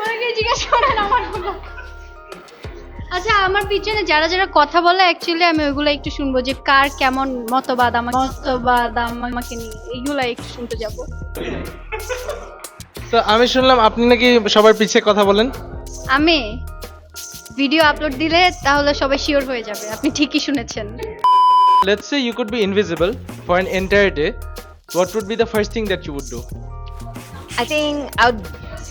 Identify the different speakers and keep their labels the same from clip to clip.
Speaker 1: ওনাকে জিজ্ঞেস করেন আমারগুলো। আচ্ছা, আমার পিছনে যারা যারা কথা বলে অ্যাকচুয়ালি আমি ওইগুলো একটু শুনবো, যে কার কেমন মতবাদ আমাকে নিয়ে, এইগুলো একটু শুনতে যাবো।
Speaker 2: তো আমি শুনলাম আপনি নাকি সবার পিছে কথা বলেন।
Speaker 1: আমি ভিডিও আপলোড দিলে তাহলে সবাই শিওর হয়ে যাবে, আপনি ঠিকই শুনেছেন।
Speaker 2: Let's say you could be invisible for an entire day. What would be the first thing that you would do?
Speaker 3: I think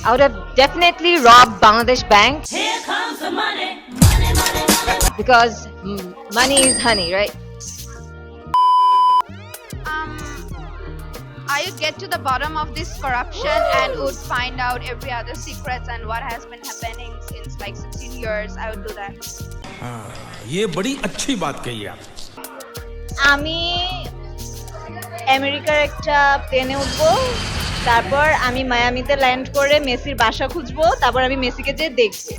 Speaker 3: I would have definitely robbed Bangladesh Bank.
Speaker 4: Here comes the money.
Speaker 3: Because money is honey, right?
Speaker 5: I would get to the bottom of this corruption and would find out every other secrets and what has been happening since like 16 years. I would do that.
Speaker 6: ये बड़ी अच्छी बात कही आप।
Speaker 3: আমি আমেরিকার একটা প্লেনে উঠবো, তারপর আমি মায়ামিতে ল্যান্ড করে মেসির বাসা খুঁজবো, তারপর আমি মেসিকে যে দেখবো।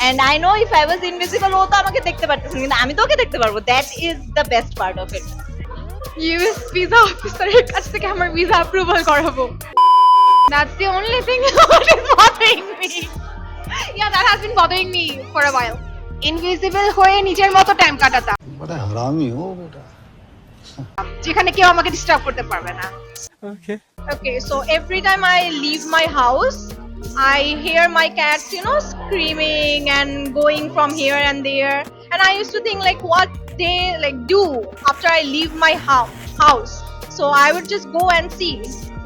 Speaker 3: And I know if I was invisible, ও তো আমাকে দেখতে পারতেছে না, কিন্তু আমি তো ওকে দেখতে পারবো। That is the best part of it.
Speaker 5: US visa অফিসারের কাছ থেকে আমার ভিসা অ্যাপ্রুভাল করাবো। That's the only thing that is bothering me. Yeah, that has been bothering me for a while. Invisible হয়ে নিজের মতো টাইম কাটাতাম,
Speaker 7: बड़ा हरामी हो बेटा।
Speaker 5: যেখানে কেউ আমাকে ডিস্টার্ব করতে পারবে না।
Speaker 2: Okay.
Speaker 5: Okay, so every time I leave my house, I hear my cats, screaming and going from here and there. And I used to think like what they like do after I leave my house. So I would just go and see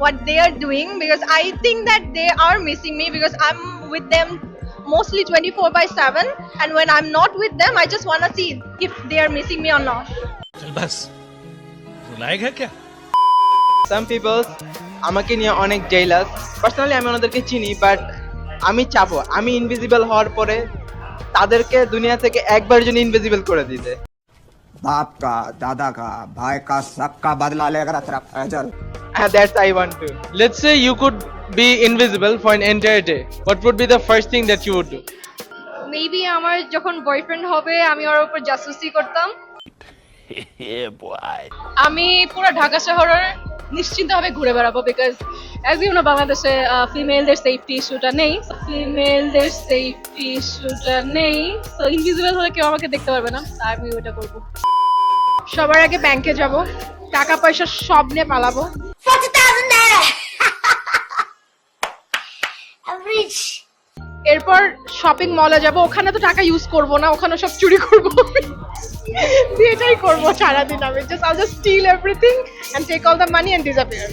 Speaker 5: what they are doing, because I think that they are missing me, because I'm with them mostly 24/7, and when I'm not with them, I just want to see if they are missing me or not.
Speaker 6: बस रुलाएगा क्या?
Speaker 8: সাম people's আমাকে নিয়ে অনেক jealous. Personally আমি ওনাদেরকে চিনি, but আমি চাবো আমি ইনভিজিবল হওয়ার পরে তাদেরকে দুনিয়া থেকে একবার জন্য ইনভিজিবল করে দিতে।
Speaker 7: बाप का, दादा का, भाई का, सबका बदला लेकर तेरा Faizal.
Speaker 8: That's I want to.
Speaker 2: Let's say you could be invisible for an entire day. What would be the first thing that you would do?
Speaker 5: Maybe আমার যখন বয়ফ্রেন্ড হবে আমি ওর উপর জাসুসি করতাম।
Speaker 9: আমি পুরো ঢাকা শহরে নিশ্চিন্তভাবে ঘুরে বেড়াবো, বিকজ অ্যাজ ইউ নো বাংলাদেশে ফিমেলদের সেফটি ইস্যুটা নেই, তো ইনভিজিবল হলে কেউ আমাকে দেখতে পারবে না, তাই আমি ওটা করবো।
Speaker 5: সবার আগে ব্যাংকে যাব, টাকা পয়সা সব নিয়ে পালাবো।
Speaker 4: 40,000 naira. I'm rich.
Speaker 5: এরপর শপিং মলে যাব, ওখানে তো টাকা ইউজ করব না, ওখানে সব চুরি করব। এটাই করব সারাদিন আমি, I'll just steal everything and take all the money and disappear.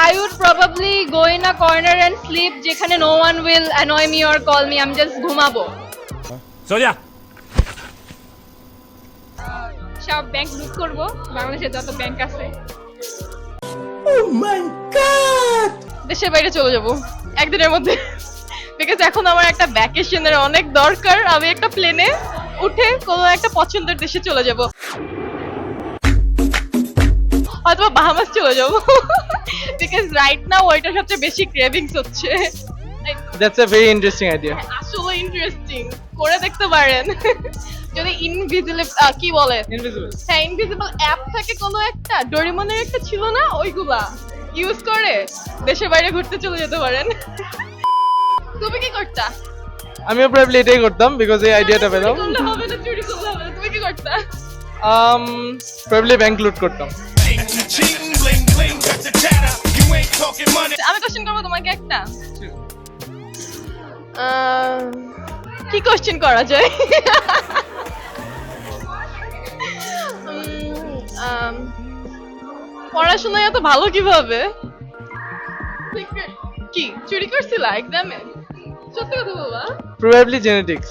Speaker 9: I would probably go in a corner and sleep, যেখানে no one will annoy me or call me, আমি just ঘুমাবো।
Speaker 6: सो जा।
Speaker 9: সব ব্যাংক লুট করব, বাংলাদেশে যত ব্যাংক আছে। দেশের বাইরে চলে যাব একদিনের মধ্যে, বিকজ এখন আমার একটা ভ্যাকেশনের অনেক দরকার। আমি একটা প্লেনে উঠে কোনো একটা পছন্দের দেশে চলে যাব, হয়তো বাহামাস চলে যাব, বিকজ রাইট নাও ওইটা সবচেয়ে বেশি ক্রেভিংস হচ্ছে।
Speaker 2: That's a very interesting idea.
Speaker 9: আসলে ইন্টারেস্টিং, করে দেখতে পারেন। যদি ইনভিজিবল কি বলে,
Speaker 2: Invisible.
Speaker 9: হ্যাঁ ইনভিজিবল অ্যাপ থাকে কোনো একটা, ডোরেমনের একটা ছিল না, ওইগুলা ইউজ করে দেশের বাইরে ঘুরতে চলে যেতে পারেন। তুমি কি করতা?
Speaker 2: আমিও probably এটাই করতাম because এই আইডিয়াটা পেলাম।
Speaker 9: চুরি করলে হবে না, চুরি করলে হবে না, তুমি কি করতা?
Speaker 2: Probably ব্যাংক লুট করতাম।
Speaker 9: আমি কোশ্চেন করবো তোমাকে একটা। কি কোশ্চেন করা যায়? পড়াশোনায় এত ভালো কিভাবে? কি চুরি করছিলা এক্সামে? সত্যি কথা বলবা?
Speaker 2: Probably genetics.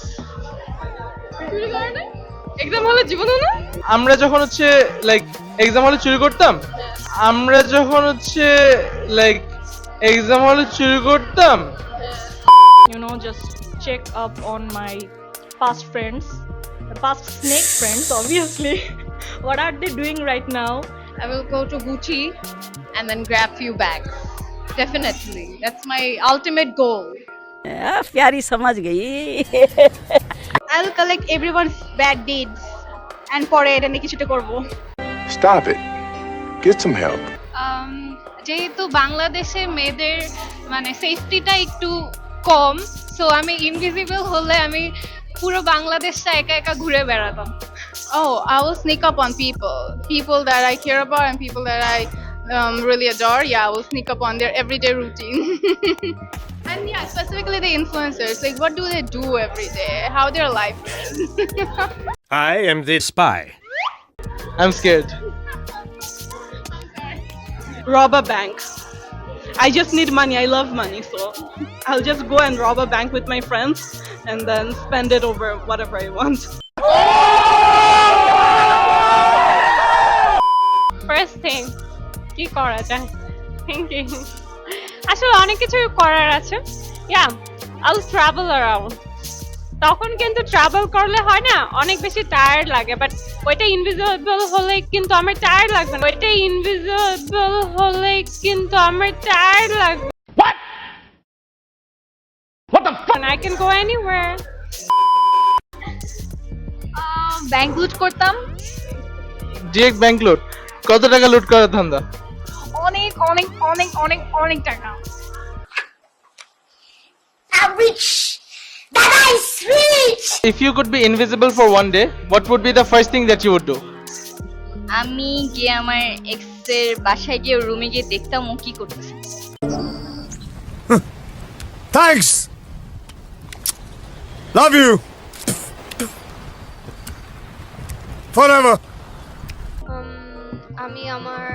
Speaker 9: চুরি করে না? এক্সাম হলে জীবনও না?
Speaker 2: আমরা যখন লাইক এক্সাম হলে চুরি করতাম,
Speaker 10: You know, just check up on my past friends, the past snake friends, obviously. What are they doing right now?
Speaker 9: I will go to Gucci and then grab few bags. Definitely. That's my ultimate goal.
Speaker 10: प्यारी समझ गई।
Speaker 5: I'll collect everyone's bad deeds and পরে এটা নিয়ে কিছুটা করব।
Speaker 7: Stop it. Get some help.
Speaker 9: যেহেতু বাংলাদেশে মেয়েদের মানে সেফটিটা একটু কম, সো আমি ইনভিজিবল হলে আমি পুরো বাংলাদেশটা একা একা ঘুরে বেড়াতাম। Oh, I will sneak up on people that I care about and people that I really adore. Yeah, I will sneak up on their everyday routine. And yeah, specifically the influencers. Like, what do they do every day? How their life is.
Speaker 6: I am the spy.
Speaker 2: I'm scared.
Speaker 5: Rob a bank. I just need money. I love money, so I'll just go and rob a bank with my friends and then spend it over whatever I want.
Speaker 9: First thing, কি করা যায়? Thinking. আসলে অনেক কিছু করার আছে। Yeah, I'll travel around. তখন কিন্তু ট্রাভেল করলে হয় না, অনেক বেশি টায়ার্ড লাগে, বাট ওইটা ইনভিজিবল হলে কিন্তু আমার টায়ার্ড লাগবে না। ওইটা ইনভিজিবল হলে কিন্তু আমার টায়ার্ড লাগবে। What the fuck? I can go anywhere.
Speaker 3: Bank লুট করতাম।
Speaker 2: ডিরেক্ট ব্যাংক লুট। কত টাকা লুট করার ধান্দা?
Speaker 5: অনেক অনেক অনেক অনেক অনেক টাকা।
Speaker 4: I'm rich. Dada is rich.
Speaker 2: If you could be invisible for one day, what would be the first thing that you would do?
Speaker 3: আমি গিয়ে আমার এক্স এর বাসায় গিয়ে রুমে গিয়ে দেখতাম ও কি করতেছে।
Speaker 6: Thanks. Love you. Forever.
Speaker 9: আমি আমার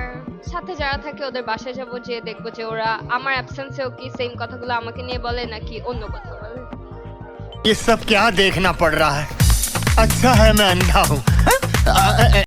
Speaker 9: সাথে যারা থাকে ওদের বাসায় যাব, যে দেখবো যে ওরা আমার অ্যাবসেন্সেও কি সেম কথাগুলো আমাকে নিয়ে বলে নাকি অন্য কথা বলে।
Speaker 6: ये सब क्या देखना पड़ रहा है? अच्छा है मैं अंधा हूँ।